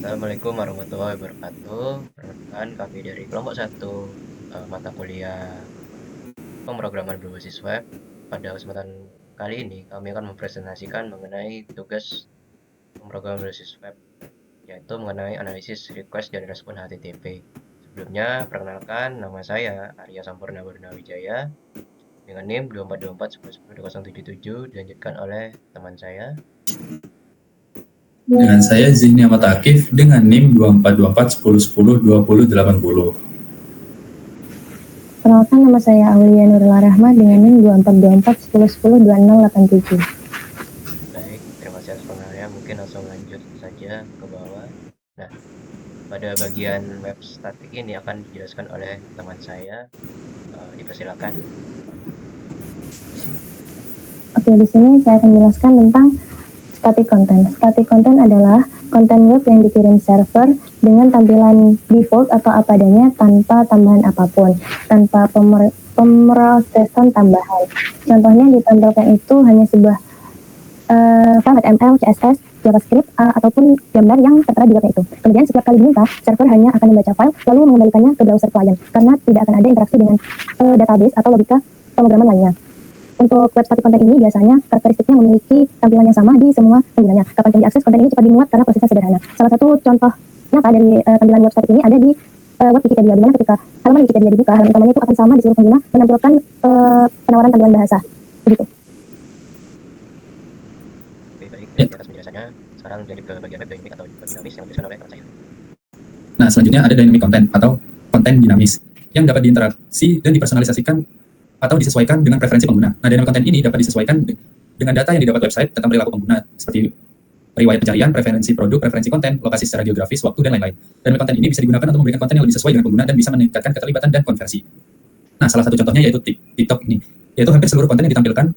Assalamualaikum warahmatullahi wabarakatuh. Perkenalkan kami dari kelompok satu mata kuliah pemrograman berbasis web. Pada kesempatan kali ini kami akan mempresentasikan mengenai tugas pemrograman berbasis web, yaitu mengenai analisis request dan respon HTTP. Sebelumnya, perkenalkan nama saya Arya Sampurna Wijaya dengan NIM 2424112077 dilanjutkan oleh teman saya. Dengan saya Zihni Ahmad Akif dengan NIM 242410102080. Perkenalkan nama saya Aulia Nurul Rahma dengan NIM 242410102087. Baik, terima kasih atas pengenalnya. Mungkin langsung lanjut saja ke bawah. Nah, pada bagian web static ini akan dijelaskan oleh teman saya. Dipersilakan. Oke, di sini saya akan menjelaskan tentang static content. Static content adalah konten web yang dikirim server dengan tampilan default atau apa adanya tanpa tambahan apapun, tanpa pemrosesan tambahan. Contohnya ditampilkan itu hanya sebuah file HTML, CSS, JavaScript, ataupun gambar yang tertera di webnya itu. Kemudian setiap kali diminta, server hanya akan membaca file lalu mengembalikannya ke browser klien karena tidak akan ada interaksi dengan database atau logika pemrograman lainnya. Untuk web static content ini biasanya karakteristiknya memiliki tampilan yang sama di semua penggunanya. Kapan diakses, konten ini cepat dimuat karena prosesnya sederhana. Salah satu contoh nyata dari tampilan web static ini ada di web Wikipedia, di mana ketika halaman Wikipedia dibuka, halaman utamanya itu akan sama di seluruh pengguna, menampilkan penawaran tampilan bahasa. Begitu. Oke, baik. Terima kasih atas penjelasannya. Sekarang lanjut ke bagian web dynamic atau web dinamis yang dijelaskan oleh teman saya. Nah, selanjutnya ada dynamic content atau konten dinamis yang dapat diinteraksi dan dipersonalisasikan atau disesuaikan dengan preferensi pengguna. Nah, dynamic content ini dapat disesuaikan dengan data yang didapat website tentang perilaku pengguna seperti riwayat pencarian, preferensi produk, preferensi konten, lokasi secara geografis, waktu, dan lain-lain. Dynamic content ini bisa digunakan untuk memberikan konten yang lebih sesuai dengan pengguna dan bisa meningkatkan keterlibatan dan konversi. Nah, salah satu contohnya yaitu TikTok ini, yaitu hampir seluruh konten yang ditampilkan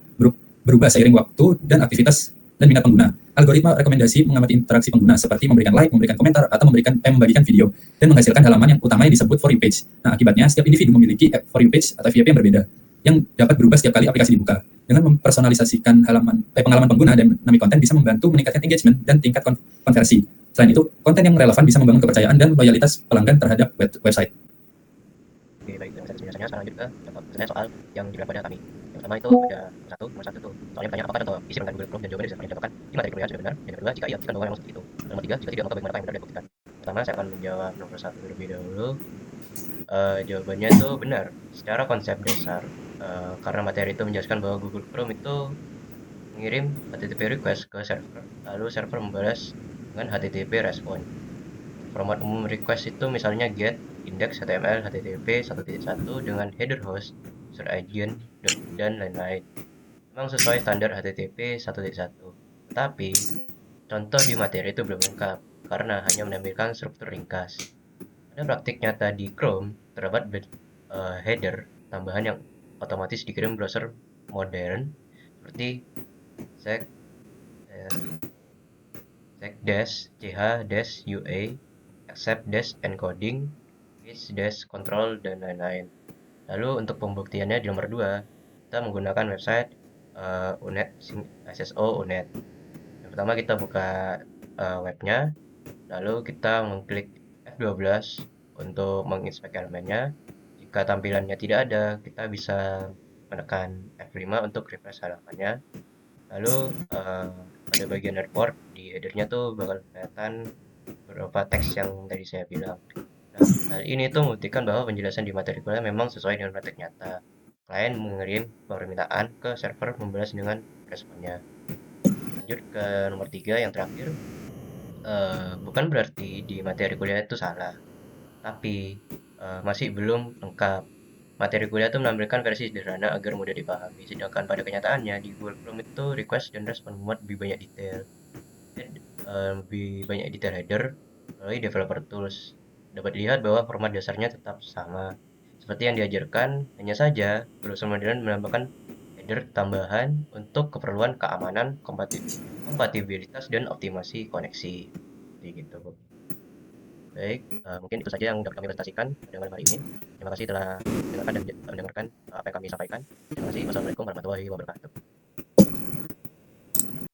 berubah seiring waktu dan aktivitas dan minat pengguna. Algoritma rekomendasi mengamati interaksi pengguna seperti memberikan like, memberikan komentar, atau membagikan video dan menghasilkan halaman yang utamanya disebut For You page. Nah, akibatnya setiap individu memiliki For You page atau FYP yang berbeda yang dapat berubah setiap kali aplikasi dibuka. Dengan mempersonalisasikan pengalaman pengguna dan dynamic content bisa membantu meningkatkan engagement dan tingkat konversi. Selain itu, konten yang relevan bisa membangun kepercayaan dan loyalitas pelanggan terhadap website. Oke, baik. Terima kasih atas penjelasannya. Sekarang lanjut ke contoh soal yang diberikan pada kami. Yang pertama itu ada nomor satu itu soalnya bertanya apakah contoh isi rangkaian Google Chrome dan jawabannya bisa dijawabkan di materi kuliah sudah benar. Yang kedua, jika iya, buktikan bahwa memang seperti itu. Dan nomor tiga, jika tidak, maka bagaimana yang benar dan buktikan. Pertama, saya akan menjawab nomor satu terlebih dahulu. Jawabannya itu benar secara konsep dasar, karena materi itu menjelaskan bahwa Google Chrome itu mengirim HTTP request ke server, lalu server membalas dengan HTTP respon. Format umum request itu misalnya get, index, HTML, HTTP 1.1 dengan header host, user agent, dan lain-lain. Memang sesuai standar HTTP 1.1. Tetapi, contoh di materi itu belum lengkap, karena hanya menampilkan struktur ringkas. Pada praktik nyata di Chrome, terdapat header tambahan yang otomatis dikirim browser modern seperti sec ch-ua, accept-encoding, page-control, dan lain-lain. Lalu untuk pembuktiannya di nomor 2, kita menggunakan website UNET, SSO UNET. Yang pertama kita buka webnya, lalu kita mengklik F12 untuk menginspek elemennya. Jika tampilannya tidak ada, kita bisa menekan F5 untuk refresh halamannya. Lalu pada bagian report di headernya tuh bakal kelihatan beberapa teks yang tadi saya bilang. Nah, hal ini tuh membuktikan bahwa penjelasan di materi kuliah memang sesuai dengan praktek nyata. Klien mengirim permintaan ke server membalas dengan responnya. Lanjut ke nomor 3 yang terakhir. Bukan berarti di materi kuliah itu salah, tapi masih belum lengkap. Materi kuliah itu menampilkan versi sederhana agar mudah dipahami, sedangkan pada kenyataannya di Google Chrome itu request dan respon memuat lebih banyak detail. Lebih banyak detail header melalui developer tools. Dapat dilihat bahwa format dasarnya tetap sama seperti yang diajarkan, hanya saja browser modern menambahkan header tambahan untuk keperluan keamanan, kompatibilitas, dan optimasi koneksi. Jadi gitu. Baik, mungkin itu saja yang dapat kami presentasikan pada malam hari ini. Terima kasih telah mendengarkan apa yang kami sampaikan. Terima kasih. Wassalamualaikum warahmatullahi wabarakatuh.